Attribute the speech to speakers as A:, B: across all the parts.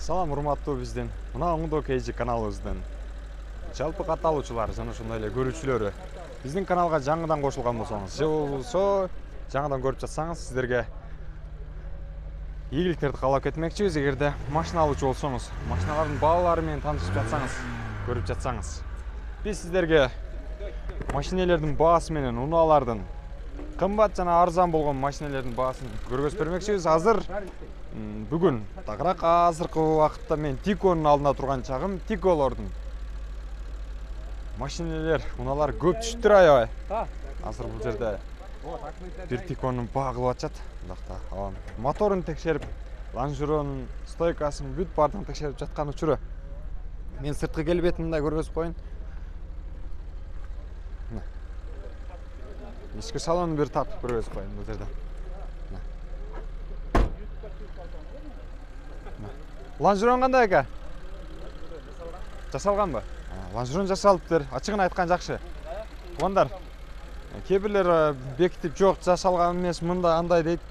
A: Салам урматтуу биздин мына оңдо KG каналыбыздын жалпы катталуучулар жана ошондой эле көрүүчүлөрү. Биздин каналга жаңыдан кошулган болсоңуз же болбосо жаңыдан көрүп жатсаңыз сиздерге ийгиликтерди каалап кетмекчибиз. Эгерде машина алуучу болсоңуз, машиналардын баалары менен таанышып жатсаңыз, көрүп жатсаңыз, биз сиздерге машинелердин баасы менен унаалардын кымбат жана арзан болгон машинелердин баасын көргөзүп бермекчибиз. Азыр бүгүн тагыраак азыркы убакытта мен Тиконун алдында турган чагым. Тиколордун машинелер, унаалар көп түштүр аябай. Азыр бул жерде бир Тиконун баа кылып атышат. Мындакта моторун текшерип, лонжеронун стойкасын бүт баардыгын текшерип жаткан учуру. Мен сырткы келбетин мындай көргөзүп коеюн. Ички салонун бир тартып көргөзүп коеюн бул жерде. Лонжерон кандай экен? Жасалганбы? Лонжерон жасалыптыр. Ачыгын айткан жакшы. Туугандар, кээ бекитип жок, жасалган эмес, мында андай дейт.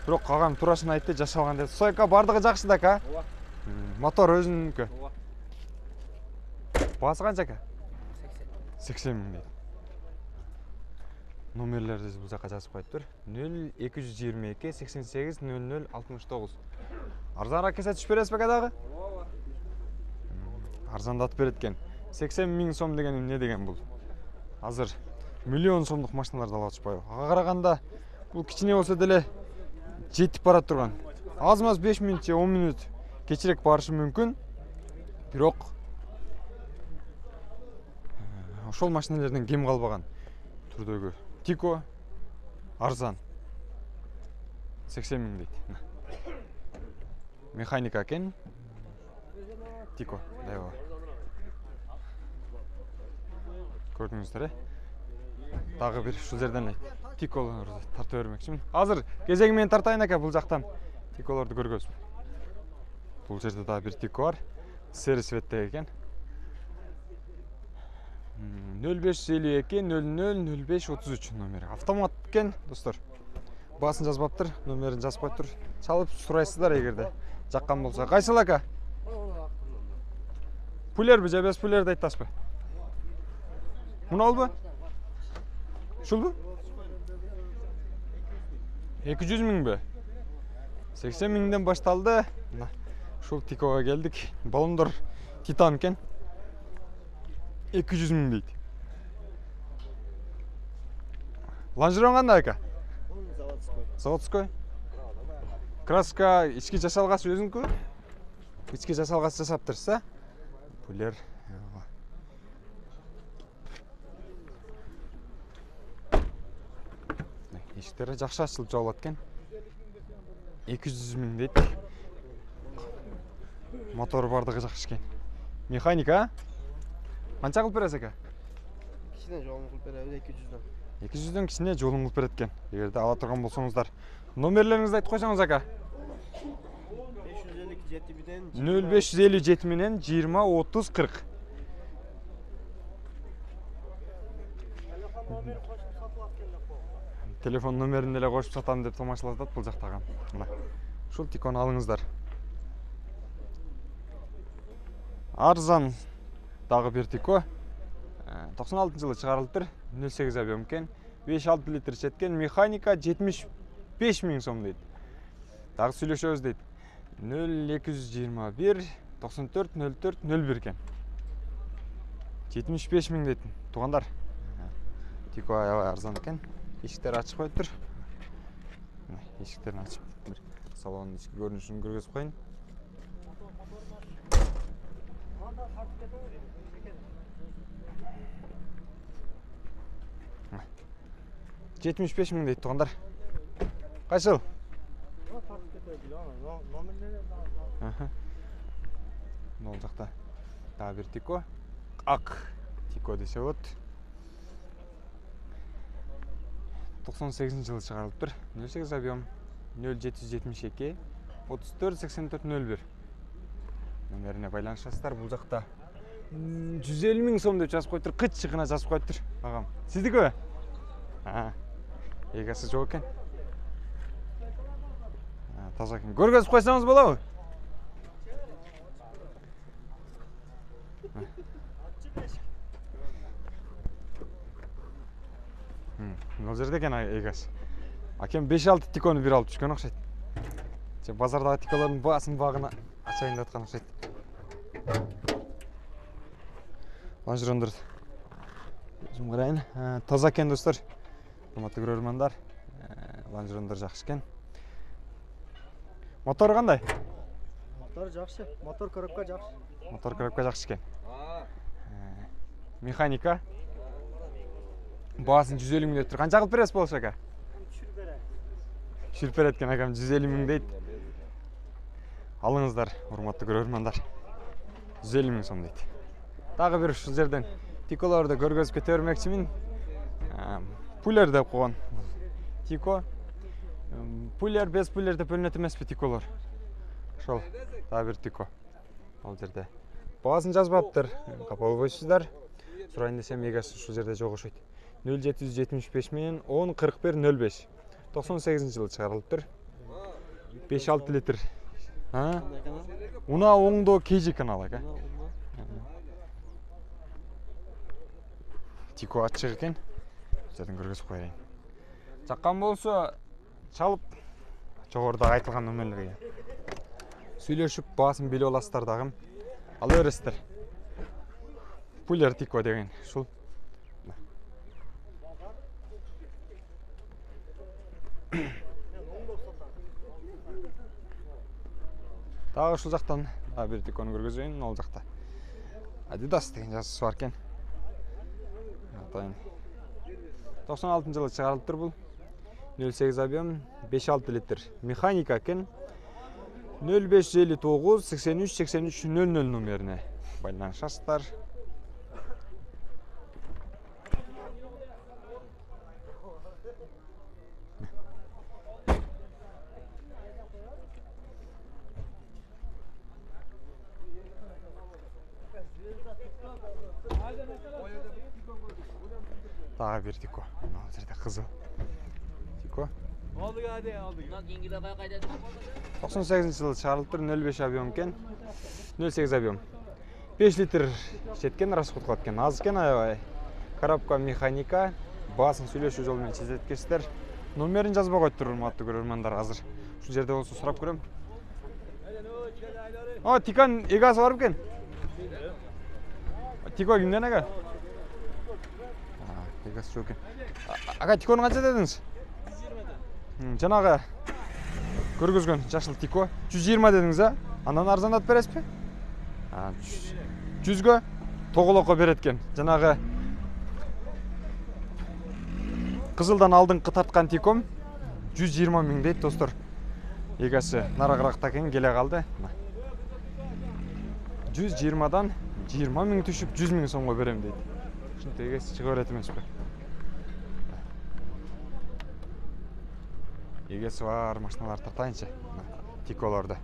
A: Бирок калган турасын айтты, жасалган дейт. Стойка бардыгы жакшы да ка? Мотор өзүнүнкү. Баасы канча экен? 80 миң дейт. Номерлерди бул жака жазып коюптур. 0222 88 00 69. Арзаныраак кесе түшүп бересизби дагы? Арзандатып берет экен. 80 миң сом деген эмне деген бул? Азыр миллион сомдук машиналарды алып атышпайбы? Ага караганда бул кичине болсо деле жетип бара турган. Аз-маз 5 мүнөт же 10 мүнөт кечирээк барышы мүмкүн. Бирок ошол машиналерден кем калбаган түрдөгү Тико арзан 80 миң дейт. Механика экен. Тико, дайба. Көрдүңүздөр, Дагы бир ушул жерден Тиколорду тарта бермекчимин. Азыр кезеги менен тартайын экен бул жактан. Тиколорду көргөзүп. Бул жерде дагы бир Тико бар. Сервис цветтеги экен. 0552 00 05 33 номери. Автомат экен, достор. Баасын жазбаптыр, номерин жазып коюптур. Чалып сурайсыздар эгерде жаккан болсо. Кайсыл ака? Пулерби же без пулерди айтасызбы? Муналбы? Ушулбу? 200 миңби? 80 миңден башталды. Ушул Тикога келдик. Балондор Титан экен. 200 миң дейт. Лонжерон кандай ака? Заводской. Краска ички жасалгасы өзүнкү? Ички жасалгасы жасаптырсыз, а? Пулер. Эшиктери жакшы ачылып жабылат экен. 200 миң дейт. Мотор бардыгы жакшы экен. Механика? Канча кылып бересиз ака?
B: Кичине жолун кылып беребиз 200дөн.
A: 200дөн кичине жолун кылып берет экен. Эгерде ала турган болсоңуздар, номерлериңизди айтып койсоңуз ака. 0557 менен 20 30 40. Телефон номерин деле кошуп сатам деп тамашалатат бул жактагы. Мына. Ушул Тикону алыңыздар. Арзан дагы бир Тико. 96-жылы чыгарылыптыр. 08 объем экен. 5-6 литр четкен. Механика 75 миң сом дейт. Дагы сүйлөшөбүз дейт. 0221 94 04 01 экен. 75 миң дейт. Туугандар. Тико аябай арзан экен. Эшиктери ачып коюптур. Эшиктерин ачып бир салондун ички көрүнүшүн көргөзүп коеюн. Жетимиш беш миң дейт, туугандар. Кайсыл? Мол жакта дагы бир Тико. Ак Тико десе болот. 98-жылы чыгарылыптыр. 08 объем 0772 34 84 01. Номерине байланышасыздар. Бул жакта 150 миң сом деп жазып коюптур. Кыччыгына жазып коюптур. Агам. Сиздикиби? Эгасы жок экен. Таза экен. Көргөзүп койсоңуз болобу? Ол жерде екен егас. Акем 5-6 тиконы бир алып түшкөн окшойт. Же базардагы тиколордун баасын багына ачайын деп аткан окшойт. Лонжерондор өзүм карайын. Таза экен достор. Урматтуу көрөрмандар. Лонжерондор жакшы экен. Мотор кандай?
B: Мотор жакшы. Мотор коробка жакшы.
A: Мотор коробка жакшы экен. Механика. Баасын 150 миң деп тур. Канча кылып бересиз болуш ака? Түшүрүп берет экен акам 150 миң дейт. Алыңыздар, урматтуу көрөрмандар. 150 миң сом дейт. Дагы бир ушул жерден тиколорду көргөзүп кете бермекчимин. Пулер деп койгон. Тико. Пулер без пулер деп бөлүнөт эмеспи тиколор. Ошол дагы бир тико. Ал жерде. Баасын жазбаптыр. Капа болбойсуздар. Сурайын десем эгас ушул жерде жогошойт. 0775 менен 104105. 98-жылы чыгарылыптыр. 5-6 литр. Уна оңдо KG канал ака. Тико ачык экен. Жерден көргөзүп коеюн. Чаккан болсо чалып жогоруда айтылган номерлерге сүйлөшүп баасын билип аласыздар дагы. Ала бересиздер. Пулер Тико деген ушул. Дагы ушул жактан бир Тикону көргөзөйүн, ал жакта. Adidas деген жазуусу бар экен. Атайын. 96-жылы чыгарылыптыр бул. 08 объем, 5-6 литр. Механика экен. 0559 83 83 00 номерине байланышасыздар. Дагы бир Тико. Ал жерде кызыл. Тико.
C: Aldık hadi aldık.
A: 98-жылы чыгарылыптыр, 05 объем экен. 08 объем. 5 литр жеткен, расход кылат экен. Аз экен аябай. Коробка механика, баасын сүйлөшүү жолу менен чечеткесиздер. Номерин жазбай коюптур, урматтуу көрөрмандар. Азыр ушул жерде болсо сурап көрөм. О, Тикон эгасы бар экен. Тико кимден ага? Эгасы жок экен. Ага, Тикону канча дедиңиз? Жанагы көргөзгөн жашыл Тико 120 дедиңиз, а? Андан арзандатып бересизби? 100гө тоголокко берет экен. Жанагы кызылдан алдыңкы тарткан Тиком 120 миң дейт, достор. Эгасы нарагыракта экен, келе калды. 120дан 20 миң түшүп 100 миң сомго берем дейт. Ушинтип эгеси чыга берет эмеспи? Эгеси бар машиналар тартайынчы. Тиколорду.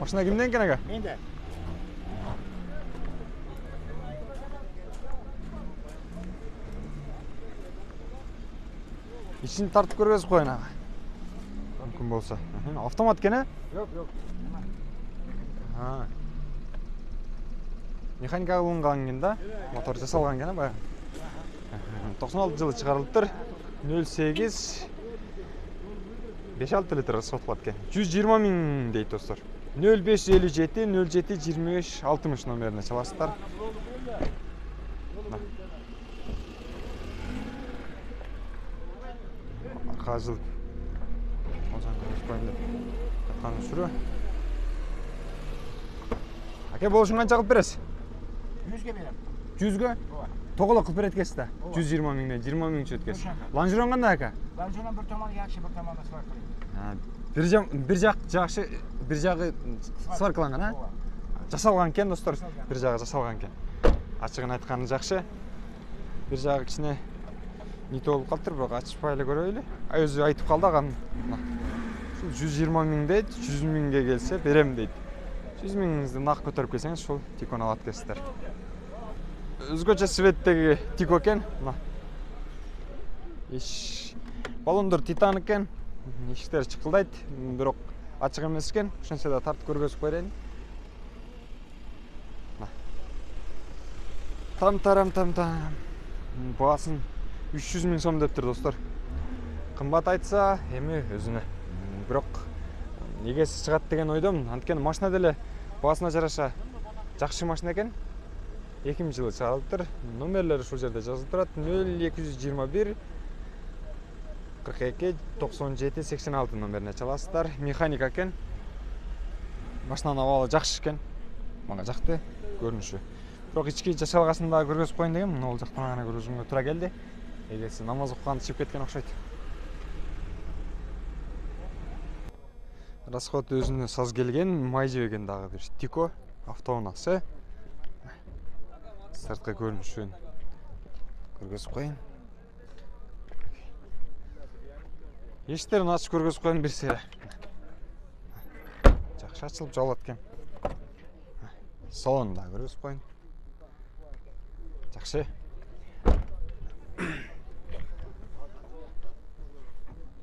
A: Машина кимден экен ага?
C: Менде.
A: İçini tartıp görüyoruz koyun abi. Mümkün bolsa. Avtomat gene?
C: Yok yok.
A: Ha. Mexanika alıngan gende, motor жасалган gene bayağı. 96-жылы чыгарылыптыр. 08 5-6 литр расход кылат экен. 120 миң дейт достор. 0557 07 25 60 номерине чаласыздар. Аркажыл. Озан көрүшпөйм деп аткан сүрө. Аке болушун канча кылып бересиз?
C: 100'e берем.
A: 100гө? Тоголок кылып берет экенсиз да. 120 миңден 20 миң түшөт экенсиз. Лонжерон кандай ака?
C: Лонжерон bir tomon yaxshi, bir tomoni svаркалый.
A: Bir жакшы, bir жагы сваркаланган, а? Жасалган экен, достор. Bir жагы жасалган экен. Ачыгын айтканы жакшы. Bir жагы кичине нит болуп калыптыр, бирок ачпай эле көрөйлү. Өзү айтып калды агам. Ушул 120 миң дейт, 100 миңге келсе берем дейт. 100 миңиңизди нак көтөрүп келсеңиз, ушул Тикону алат экенсиздер. Өзгөчө светтеги Тико экен. Баллондор титан экен. Ишиктер чыкылдайт, бирок ачык эмес экен. Ошентсе да тартып көргөзүп берейин. Там-тарам-там-там. Баасын 300 000 сом дептир достор. Кымбат айтса, эми өзүнө. Бирок эгеси чыгат деген ойдомун. Анткени машина деле баасына жараша жакшы машина экен. 2000-жылы чыгарылыптыр. Номерлери ушул жерде жазылып турат. 0221 42 97 86 номерине чаласыздар. Механика экен. Машинанын абалы жакшы экен. Мага жакты көрүнүшү. Бирок ички жашалгасын да көргөзүп коюн дегем. Ол жактан гана көргөзгөнгө туура келди. Эгеси намаз окуганды чыгып кеткен окшойт. Расход өзүнө саз келген, май жебеген дагы бир Тико автоунаасы. Сырткы көрүнүшүн көргөзүп коюн. Эшиктерин ачып көргөзүп коюн бир сере. Жакшы ачылып жабылат экен. Салонун да көргөзүп коюн. Жакшы.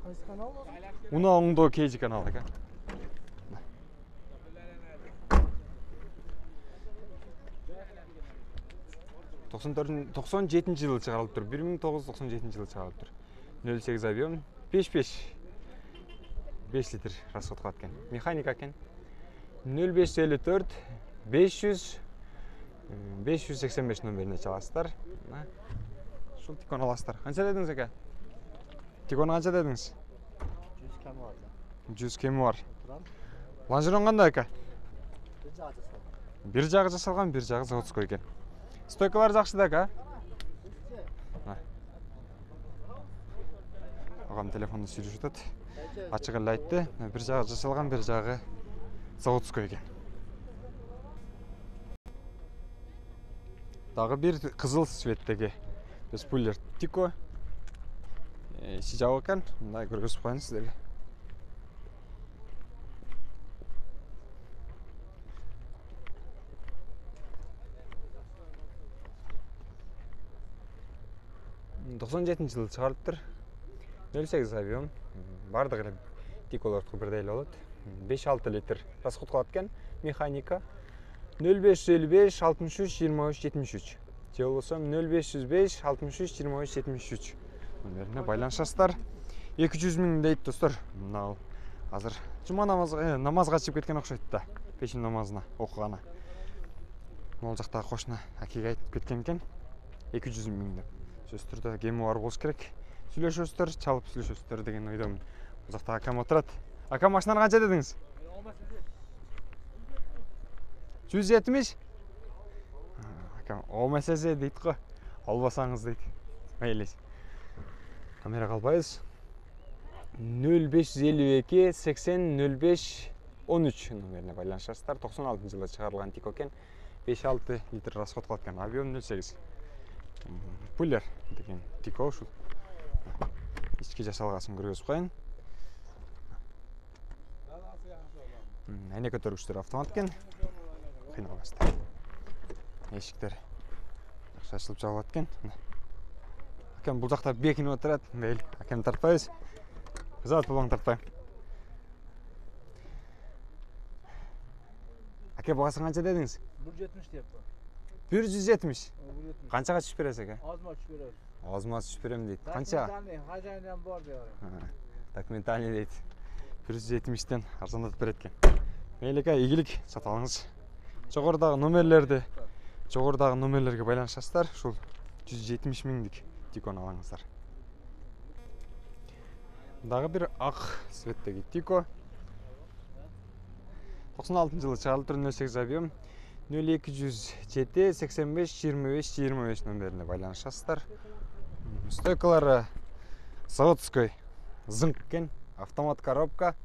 B: Кайсы канал болду?
A: Уна оңдоо KG каналы экен. 97 жылы чыгарылыптыр. 1997 жылы чыгарылыптыр. 08 объем 5 литр расход кылат экен. Механика экен. 0554 500 585 номерине чаласыздар. Ушул Тикону аласыздар. Канча дедиңиз ака? Тикону канча дедиңиз?
B: 100 км бар.
A: 100 км бар.
B: Турам.
A: Лонжерон кандай ака?
B: Бир жагы жасалган.
A: Бир жагы заводской экен. Стойкалар жакшы да ака? Агам телефонду сүйлөшүп атат. Ачык эле айтты. Бир жагы жасалган, бир жагы заводской экен. Дагы бир кызыл цветтеги спойлер Тико. Ичи жабык экен. Мындай көргөзүп коюн сиздерге. Жылы чыгарылыптыр. 08 объем. Бардыгы эле Тиколордуку бирдей эле болот. 5-6 литр расход кылат экен. Механика 0555 63 23 73. Же болбосо 0505 63 23 73. Номерине байланышасыздар. 200 000 дейт достор. Мына азыр жума намазга чыгып кеткен окшойт да. Пешин намазына окуганы. Могул жактагы кошуна акиге айтып кеткен экен. 200 000 деп. Сөз түрдө кеми бар болуш керек. Сүйлөшөсүздөр, чалып сүйлөшөсүздөр деген ойдомун. Бул жакта акам отурат. Ака машинаны канча дедиңиз? 170. Акам, о месезе дейт го. Албасаңыз дейт. Мейли. Камера калбайбыз. 0552 80 05 13 номерине байланышасыздар. 96 жылы чыгарылган Тико экен. 5-6 литр расход кылат экен. Объем 08. Пулер деген Тико ушул. Ички жасалгасын көргөзүп коюн. Эне көтөргүчтөр автомат экен. Кыйналбастыр. Эшиктер жакшы ачылып жабылат экен. Акам бул жакта бекинип отурат. Мейли, акам тартпайбыз. Зат болоң тартпайм. Ака багасы канча дедиңиз?
B: 170 деп бар.
A: 170. Канчага түшүп бересиз ака?
B: Азма түшүп беребиз.
A: Азма түшүп берем дейт. Канча?
B: Хажайындан бар деп.
A: Документальный дейт. 170тен арзандатып берет экен. Мейли ака, ийгилик сатып алыңыз. Жогорудагы номерлерге байланышасыздар. Ушул 170 000дик Тикону алыңыздар. Дагы бир ак цветтеги Тико. 96 жылы чыгарылыптыр. 08 объем. 0207 85 25 25 номерине байланышасыздар. Стойкалары заводской зыңк экен. Автомат коробка.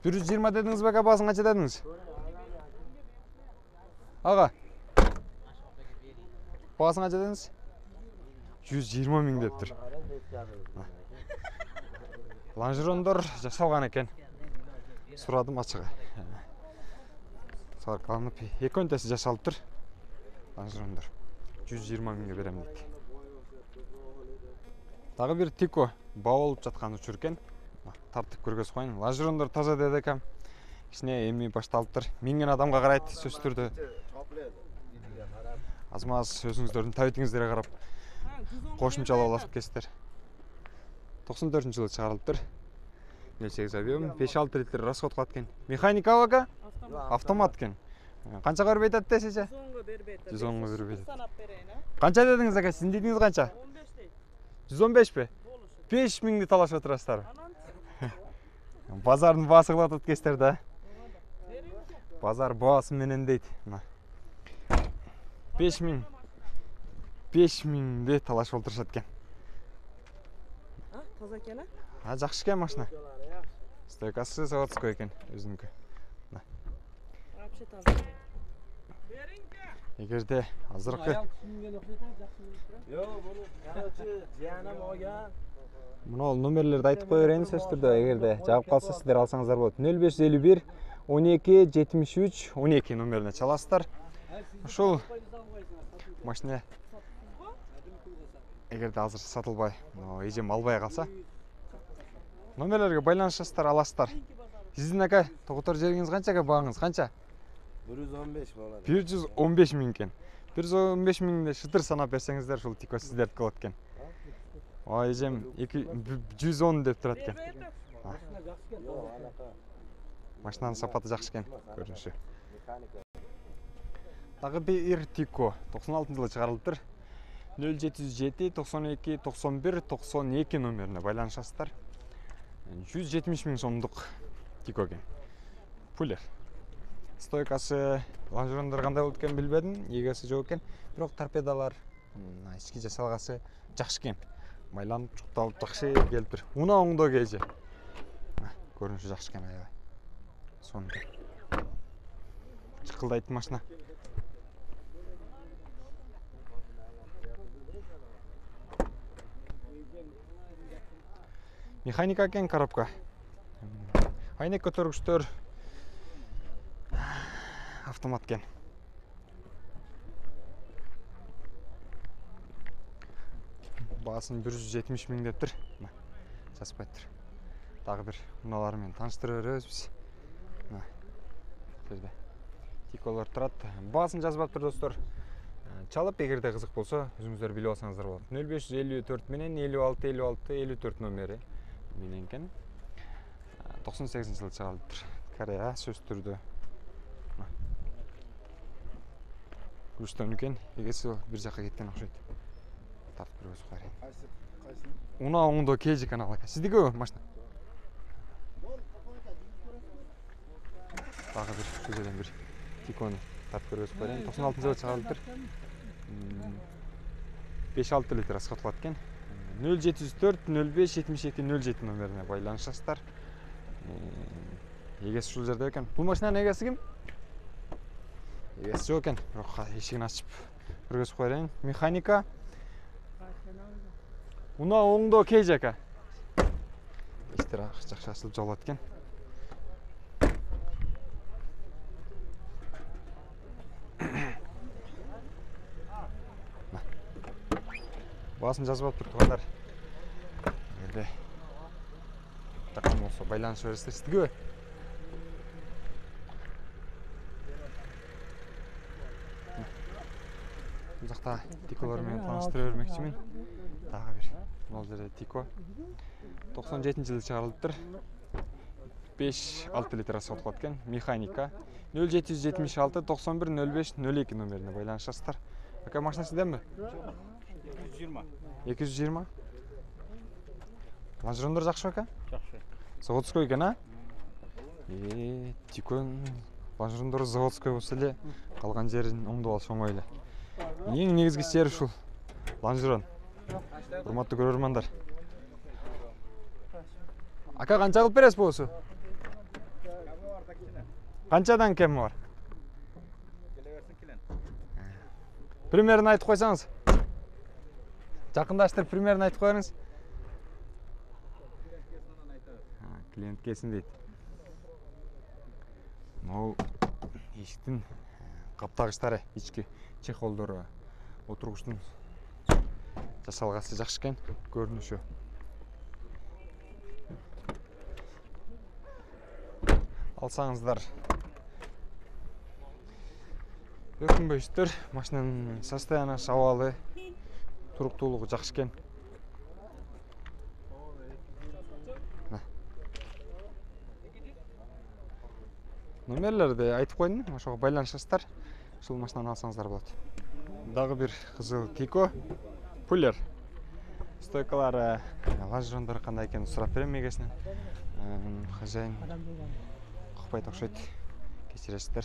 A: 120 дедиңиз бе, баасын канча дедиңиз? Ага. Баасын канча дедиңиз? 120 000 дептир. Лонжерондор жасалган экен. Сурадым ачыгы. Саркаланып, экөөнтеси жасалыптыр. Лонжерондор 120 000ге берем дейт. Дагы бир Тико баа болуп жаткан учур экен. Тартып көргөзүп коеюн. Лонжерондор таза деди экем. Кичине эми башталыптыр. 1000 адамга карайт сөзсүз түрдө. Азмаз өзүңүздөрдүн табитиңиздерге карап кошумчалап аласып кесиптер. 94-жылы чыгарылыптыр. 08 объем 5-6 литр расход кылат экен. Механика ака? Автомат экен. Канчага бербей атат десечи?
D: 110 бербей атат.
A: 110 бербей атат.
D: Санап берейин,
A: Канча дедиңиз ака? Сиздин дедиңиз канча?
D: 15 дейт.
A: 115 бе?
D: Болушу.
A: 5000'ди талашып отурасыздар.
D: Анан
A: Базардын баасы кылып атат кесиптер да.
D: берейин.
A: Базар баасы менен дейт. 5000 5000'де талашып отурушат экен.
D: Таза экен,
A: Жакшы экен машина. Стойкасы заводской экен өзүнүкү.
D: Вообще таза экен.
A: Эгерде азыркы мына номерлерди айтып кое берейин сөзсүз түрдө, эгерде жагып калса сиздер алсаңыздар болот. 0551 12 73 12 номерине чаласыздар. Ушул машина эгерде азыр сатылбай, эжем албай калса номерлерге байланышасыздар, аласыздар. Сиздин ака тоготор жериңиз канча, бааңыз канча?
B: 115 болот.
A: 115 миң экен. 115 миңди шытыр санап берсеңиздер, ушул тико сиздердики болот экен. Эжем 110 деп турат экен. Машинанын сапаты жакшы экен, көрүнүшү. Дагы бир тико 96-жылы чыгарылыптыр. 0707 92 91 92 номерине байланышасыздар. 170 миң сомдук тико экен. Пулер. Стойкасы лонжерондор кандай болот экен билбедим, эгеси жок экен. Бирок торпедалар, ички жасалгасы жакшы экен. Майланып, чукталып жакшы келиптир. Уна оңдо кежи. Көрүнүшү жакшы экен аябай. Сонун. Чыкылдайт машина. Механика экен коробка. Айнек көтөргүчтөр автомат экен. Баасын 170 миң дептир. Жазбайттыр. Дагы бир уналар менен тааныштырып беребиз биз. Жерде тиколор турат. Баасын жазбаптыр достор. Чалып, эгерде кызык болсо, өзүңүздөр билип алсаңыздар болот. 0554 менен 56 56 54 номери менен экен. 98-жылы чыгарылыптыр. Корея сөз түрдө. Күчтөн экен, эгеси бир жакка кеткен окшойт. Тартып көрөбүз карайын.
B: Кайсы?
A: Уна оңдо кежи канал ака. Сиздики машина? Дагы бир сөзөдөн бир тикону тартып көрөбүз карайын. 96-жылы чыгарылыптыр. 5-6 литр расход кылат экен. 0704 05 72 07 номерине байланышасыздар. Эгеси ушул жерде экен. Бул машинанын эгеси ким? Эгеси жок экен. Бирок эшигин ачып көргөзүп коеюн. Механика. Уна оңдо кежи ака. Эштер жакшы ачылып жолот экен. Баасын жазып атып тургандар. Эгерде жакын болсо байланышып бересиздер. Сиздиги? Бул жакта тиколор менен тааныштыра бермекчимин. Дагы бир. Бул жерде тико. 97-жылы чыгарылыптыр. 5-6 литр расход кылат экен. Механика. 0776 91 05 02 номерине байланышасыздар. Ака машина сизденби? 220. Лонжерондор жакшы ака?
B: Жакшы.
A: Заводской экен, а? Тикон лонжерондор заводской болсо эле калган жерин оңдоп алыш оңой эле. Эң негизги жери ушул лонжерон. Урматтуу көрөрмандар. Ака канча кылып бересиз болсо? Канчадан кем бар? Примерно айтып койсоңуз. Жакындаштырып примерно айтып коюңуз. Клиент келсин дейт. Могу эшиктин каптагычтары, ички чехолдору, отургучтун жасалгасы жакшы экен, көрүнүшү. алсаңыздар өкінбейсіздер. Машинаның состояниесі абалы, туруктуулугу жакшы экен. Номерлерди айтып койдум, ошого байланышасыздар. Ушул машинаны алсаңыздар болот. Дагы бир кызыл Тико Пуллер. Стойкалары, лонжерондору кандай экенин сурап берем эгесинен. Хозяин укпайт окшойт. Кечиресиздер.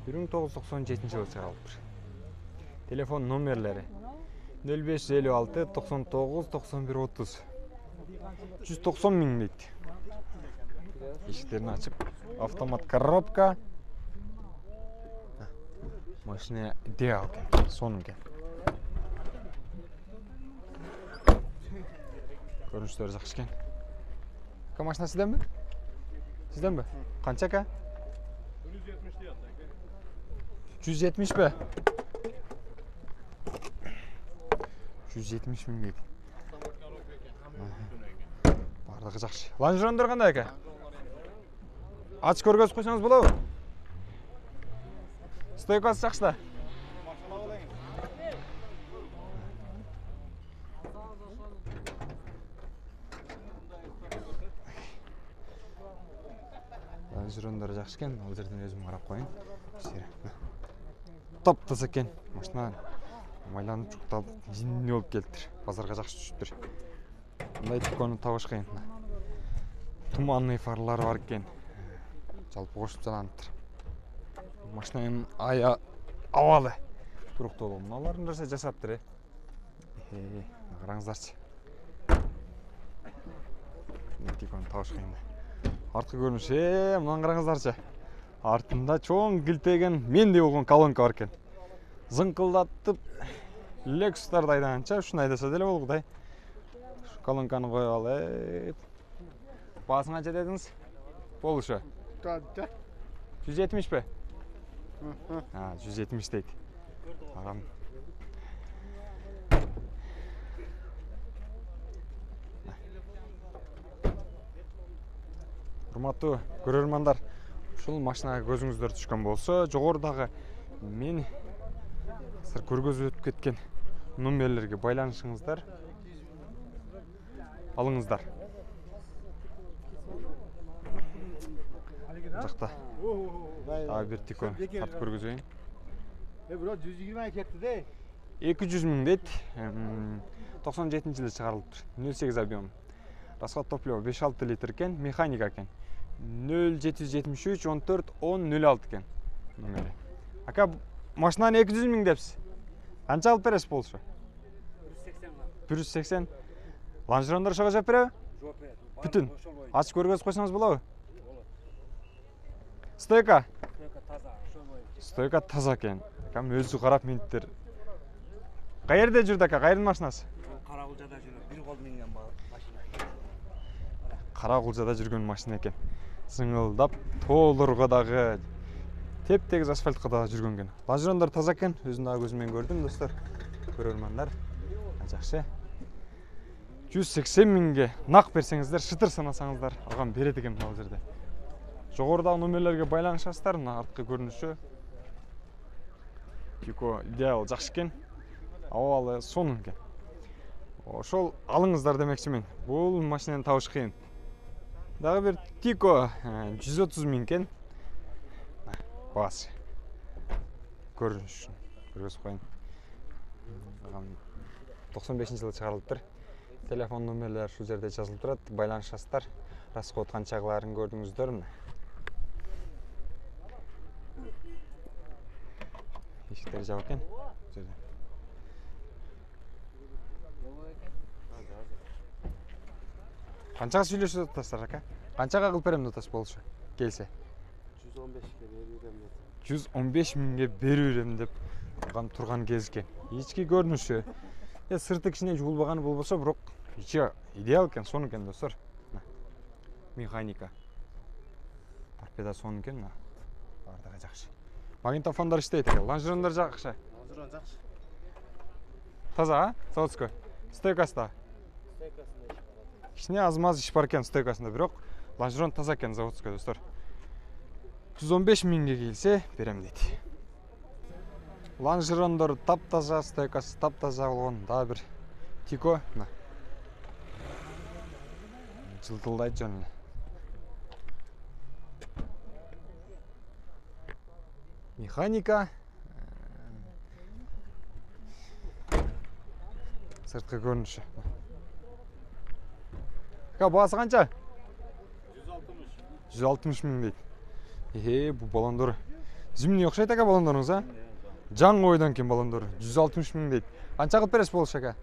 A: 1997 жылы чыгарылыптыр. Телефон номерлери 0556 99 91 30. 190 миң дейт. Эшиктерин ачып, автомат коробка. Машина идеал экен, сонун экен. Көрүнүштөрү жакшы экен. Ка машина сизденби? Сизденби? Канча ка? 170 бе? 170 миң дейт. Бардыгы жакшы. Лонжерондор кандай экен? Ач көргөзүп койсоңуз болобу? Стойкасы жакшы да. Лонжерондор жакшы экен. Ал жерден өзүм карап коеюн. Топ-таза экен. Машина майланып чукталып, жинни болуп келиптир. Базарга жакшы түшүптүр. Мындай Тикону табыш кыйын. Туманный фарлары бар экен. Жалпы кошуп жананыптыр. Машинанын абалы туруктуулугу. Мыналарын нерсе жасаптыр. Караңыздарчы. Тикону табыш кыйын. Арткы көрүнүшү, мынаны караңыздарчы. Артында чоң килтеген мендей болгон колонка бар экен. Зыңкылдатып Lexus'тарды айдаганча ушуну айдаса деле болгудай. Колонканы коюп алып. Баасын канча дедиңиз? Болушу. 170 бе? 170 дейт. Агам. Урматтуу көрөрмандар, ушул машинага көзүңүздөр түшкөн болсо, жогорудагы мен сыр көргөзүп өтүп кеткен номерлерге байланышыңыздар, алыңыздар. Жакта дагы бир Тико тартып көргөзөйүн.
C: Бирок 120 кетти де.
A: 200 миң дейт. 97 жылы чыгарылыптыр. 08 объем. Расход топлива 5-6 литр экен, механика экен. 0773 14 10 06 экен номери. Ака машинаны 200 миң депсиз. Канча алып бересиз болушу? 180. Лонжерондор ошого жооп береби?
C: Жооп берет.
A: Бүтүн. Ачып көргөзүп койсоңуз болобу? Стойка.
C: Таза, ошол боюнча.
A: Стойка таза экен. Кам өзү карап миниттер. Каерде жүрдү ака? Кайрын машинасы?
C: Карагулжада жүрөт. Бир кол менген машина.
A: Карагулжада жүргөн машина экен. Зыңылдап, тоолорго дагы, теп-тегиз асфальтка дагы жүргөн экен. Лонжерондор таза экен. Өзүм дагы көзүмөн көрдүм, достор. Көрөрмандар. Жакшы. 180 миңге нак берсеңиздер, шытыр санасаңыздар, алган берет экен бул жерде. Жогорудагы номерлерге байланышасыздар, мына арткы көрүнүшү. Тико идеал жакшы экен. Абалы сонун экен. Ошол алыңыздар демекчимин. Бул машинаны табыш кыйын. Дагы бир Тико 130 миң экен. Баасы. Көрүнүшүн көргөзүп коеюн. 95-жылы чыгарылыптыр. Телефон номерлери ушул жерде жазылып турат. Байланышасыздар. Расход канчагыларын көрдүңүздөр мына. Эшиктери жабык экен. Канчага сүйлөшүп атасыздар ака? Канчага кылып берем деп атасыз болушу? Келсе.
B: 115 берем деп.
A: 115 миңге берем деп турган кез экен. Ички көрүнүшү. Сырты кичине жуулбаганы болбосо, бирок ичи идеал экен, сонун экен достор. Механика. Торпеда сонун экен, бардыгы жакшы. Магнитофондар иштейт экен. Лонжерондор жакшы.
B: Лонжерон жакшы.
A: Таза, а? Заводской. Стойкасында.
B: Стойкасында иш бар.
A: Кичине аз-маз иш бар экен стойкасында, бирок лонжерон таза экен заводской достор. 115 миңге келсе берем дейт. Лонжерондор таптаза, стойкасы таптаза болгон дагы бир Тико. Жылтылдайт жөн эле. Механика. Сырткы көрүнүшү. Баасы канча? 160 миң дейт. Бул баллондор зимний окшойт ака баллондоруңуз, а? Жан койдон кийин баллондор 160 миң дейт. Канча кылып бересиз болуш ака?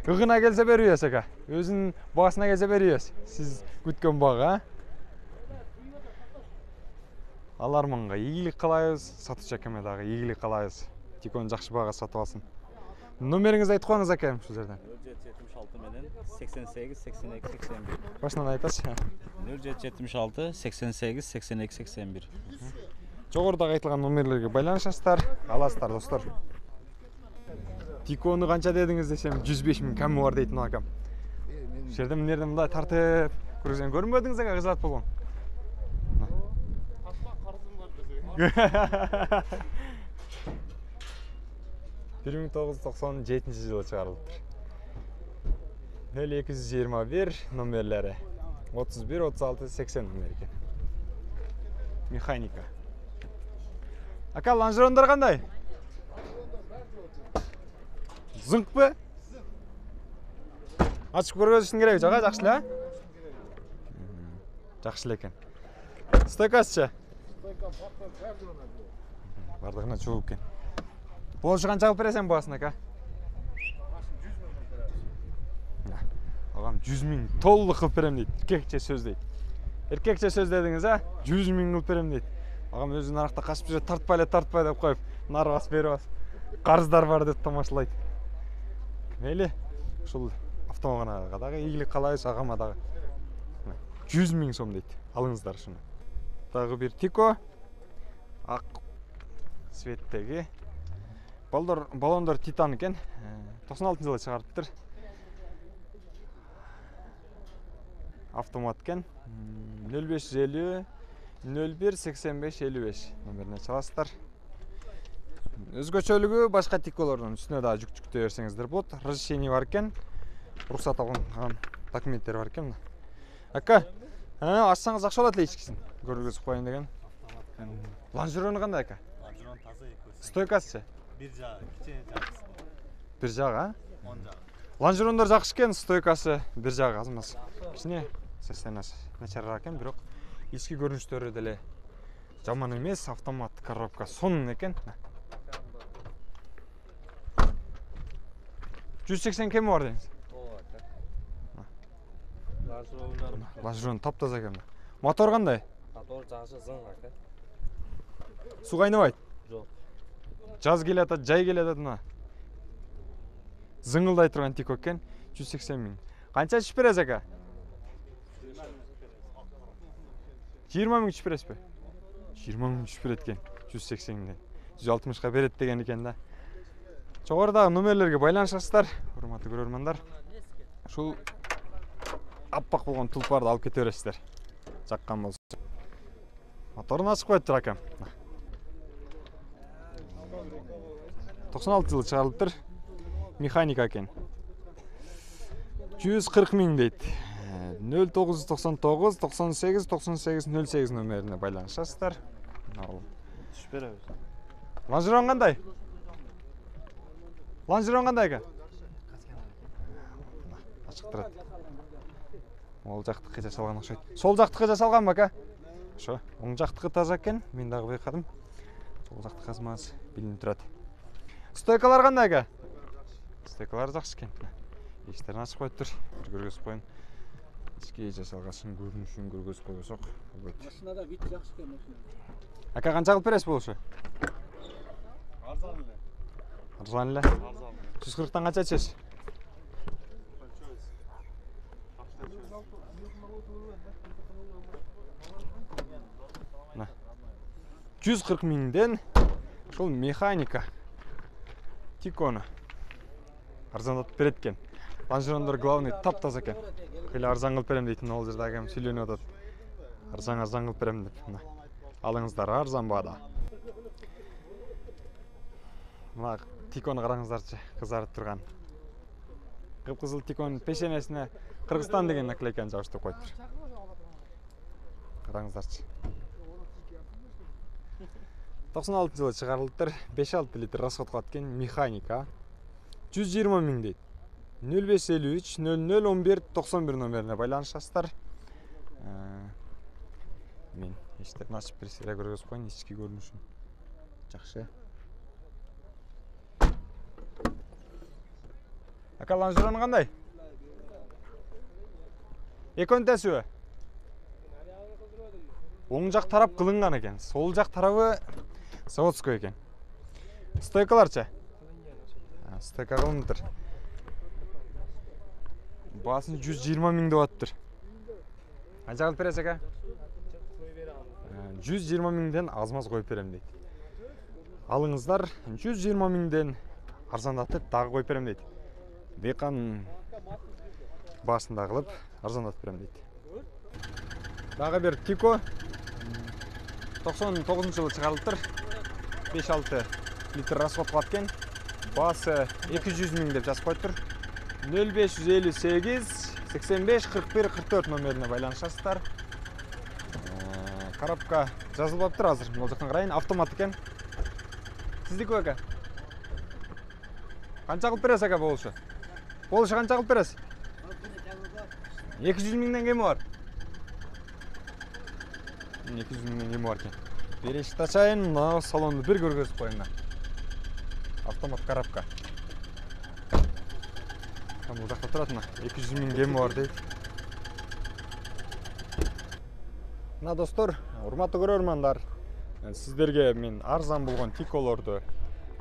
A: Ыгына келсе беребиз ака. Өзүнүн баасына келсе беребиз. Сиз күткөн бага, а? Аларманга ийгилик каалайбыз, сатучу акеме дагы ийгилик каалайбыз. Тикону жакшы баага сатып алсын. Номериңизди айтып коюңуз акем ушул жерден.
E: 0776 менен 88 82 81.
A: Башынан айтасыз.
E: 0776 88 82 81.
A: Жогорудагы айтылган номерлерге байланышасыздар, аласыздар достор. Тикону канча дедиңиз десем 105 миң ками бар дейт акам. Ушул жерде мынерде мындай тартып көргөзгөн көрүнбөдүңүз ака кызат болгон. 1997 жылы чыгарылыптыр. 0221 номерлери 31 36 80 номер экен. Механика. Ака, лонжерондор кандай? Зыңкпы? Ачып көргөзүшүң керек, жага жакшы эле, а? Жакшы эле экен. Стойкасычы? Бардыгына чогуп экен. Болушу канча кылып бересиң баасын ака? Агам 100 миң толук кылып берем дейт. Эркекче сөз дейт. Эркекче сөз дедиңиз, а? 100 миң кылып берем дейт. Агам өзү наракта качып жүрөт, тартпай деп коюп, нары басып берип атат. Карыздар бар деп тамашалайт. Мейли, ушул автомобилга дагы ийгилик каалайбыз, агама дагы. 100 миң сом дейт. Алыңыздар шуну. Дагы бир Тико. Ак цветтеги. Баллондор Титан экен. 96 жылы чыгарыптыр. Автомат экен. 0550 01 85 55 номерине чаласыздар. Өзгөчөлүгү башка Тиколордон үстүнө дагы жүктөй берсеңиздер болот. Разрешение бар экен. Уруксат алган документтер бар экен. Ака, ачсаңыз жакшы болот эле ичкисин. Көргөзүп коюн деген. Лонжерону кандай ака?
B: Лонжерон таза экөөсү.
A: Стойкасычы?
B: Бир жагы, кичине жагысы.
A: Бир жагы, а?
B: 10 жагы.
A: Лонжерондор жакшы экен, стойкасы бир жагы аз эмес. Кичине состояниеси начарыраак экен, бирок ички көрүнүштөрү деле жаман эмес, автомат коробка сонун экен. 180 кеми бар деңиз. Лонжерон таптаза экен. Мотор кандай?
E: Мотор жакшы зың ака.
A: Суу кайнабайт?
E: Жок.
A: Жаз келет, жай келет мына. Зыңылдай турган Тико экен, 180 миң. Канча ичип бересиз ака? 20 миң ичип бересизби? 20 миң ичип берет экен, 180 миңден. 160ка берет деген экен да. Жогорудагы номерлерге байланышасыздар, урматтуу көрөрмандар. Ушул аппак болгон тулпарды алып кете бересиздер. Жаккан болсо. Моторун ачып коюптур акам. 96 жылы чыгарылыптыр. Механика экен. 140 миң дейт. 0999 98 98 08 номерине байланышасыздар.
B: Түшүп беребиз.
A: Лонжерон кандай? Лонжерон кандай экен? Ачык турат. Ол жактыкы жасалган окшойт. Сол жактыкы жасалганбы ака? Ошо, оң жактыкы таза экен. Мен дагы байкадым. Сол жактыкы азмаз билинип турат. Стойкалар кандай ака? Стойкалар жакшы экен. Эшиктерин ачып коюптур. Бир көргөзүп коюн. Ички жасалган көрүнүшүн көргөзүп койсок болот.
C: Машинада вид жакшы экен машина.
A: Ака канча кылып бересиз болушу?
B: Арзан эле.
A: Арзан эле.
B: Арзан.
A: 140тан канча чеш? 140 миңден ушул механика Тикону арзандатып берет экен. Лонжерондор главный таптаза экен. Кыйла арзан кылып берем дейтин, ал жерде агам сүйлөнүп атат. Арзан кылып берем деп. Мына. Алыңыздар арзан баада. Мына тикону караңыздарчы, кызарып турган. Кып-кызыл тиконун пешенесине Кыргызстан деген наклейканы жабыштырып коюптур. Караңыздарчы. 96 жылы чыгарылыптыр. 5-6 литр расход кылат экен, механика. 120 миң дейт. 0553 0011 91 номерине байланышасыздар. Мен эшиктерин ачып берсеңер көргөзүп коеюн ички көрүнүшүн. Жакшы. Ака, лонжерон кандай? Экөнтесүбү? Оң жак тарап кылынган экен, сол жак тарабы заводской экен. Стойкаларчы? Стойка кылыныптыр. Баасын 120 миң деп атыптыр. Канча кылып бересиз ака? 120 миңден аз-маз коюп берем дейт. Алыңыздар 120 миңден арзандатып дагы коюп берем дейт. Декан баасында кылып арзандатып берем дейт. Дагы бир Тико 99 жылы чыгарылыптыр. 5-6 литр расход кылат экен. Баасы 200 миң деп жазып коюптур. 0558 85 41 44 номерине байланышасыздар. Коробка жазылып атыптыр азыр. Могул жактан карайын, автомат экен. Сиздики ака? Канча кылып бересиз ака болушу? Болушу канча кылып бересиз? 200 миңден кеми бар? 200 миңден кеми бар экен. Берешикти ачайын, мына салонду бир көргөзүп коеюн. Автомат коробка. Бул жакта турат мына 200 миң кеми бар дейт. Мына достор, урматтуу көрөрмандар, сиздерге мен арзан болгон Тиколорду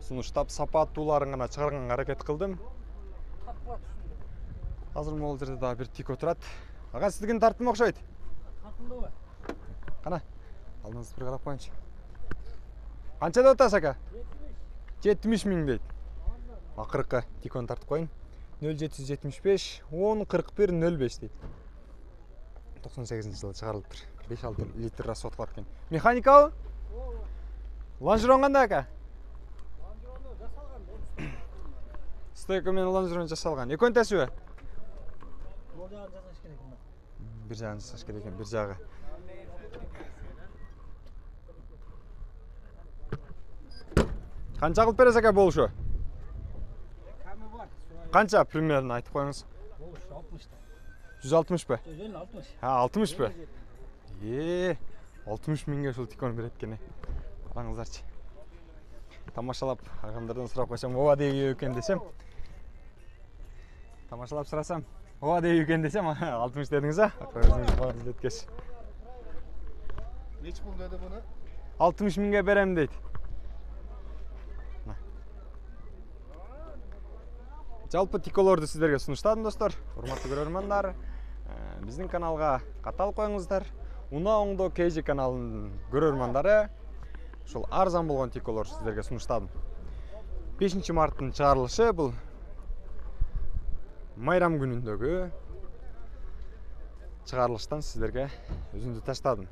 A: сунуштап, сапаттууларын гана чыгарганга аракет кылдым. Азыр могул жерде дагы бир Тико турат. Ага, сиздикини тарттым окшойт.
C: Тартымдыбы?
A: Кана, алдыңызды бир карап коеюнчу. Канча деп атасыз ака? 70 миң дейт. Акыркы Тикону тартып коеюн. 0775 10 41 05 дейт. 98 жылы чыгарылыптыр. 5-6 литр расход кылат экен. Механикабы? Лонжерон кандай ака?
C: Лонжерону жасалган.
A: Стойка менен лонжерон жасалган. Экөнтесүбү?
C: Бул жагын жасаш керек мына.
A: Бир жагын жасаш керек экен, бир жагы. Канча кылып бересиз ака болушу?
C: Ками бар.
A: Канча примерно айтып коюңуз.
C: Болуш 60 та.
A: 160
C: Өзүн 60.
A: 60 бы? 60 миңге ушул Тикону берет экен. Караңыздарчы. Тамашалап, агамдардан сурап койсом, ооба дейби экен десем. Тамашалап сурасам, ооба дейби экен десем, 60 дедиңиз а? Акырыңыз бар деткеш.
B: Neç bul dedi bunu?
A: 60 миңге берем дейт. Жалпы Тиколорду сиздерге сунуштадым достор. Урматтуу көрөрмандар, биздин каналга каталып коюңуздар. Уна оңдо KG каналынын көрөрмандары ушул арзан болгон Тиколор сиздерге сунуштадым. 5 марттын чыгарылышы бул майрам күнүндөгү чыгарылыштан сиздерге өзүмдү таштадым.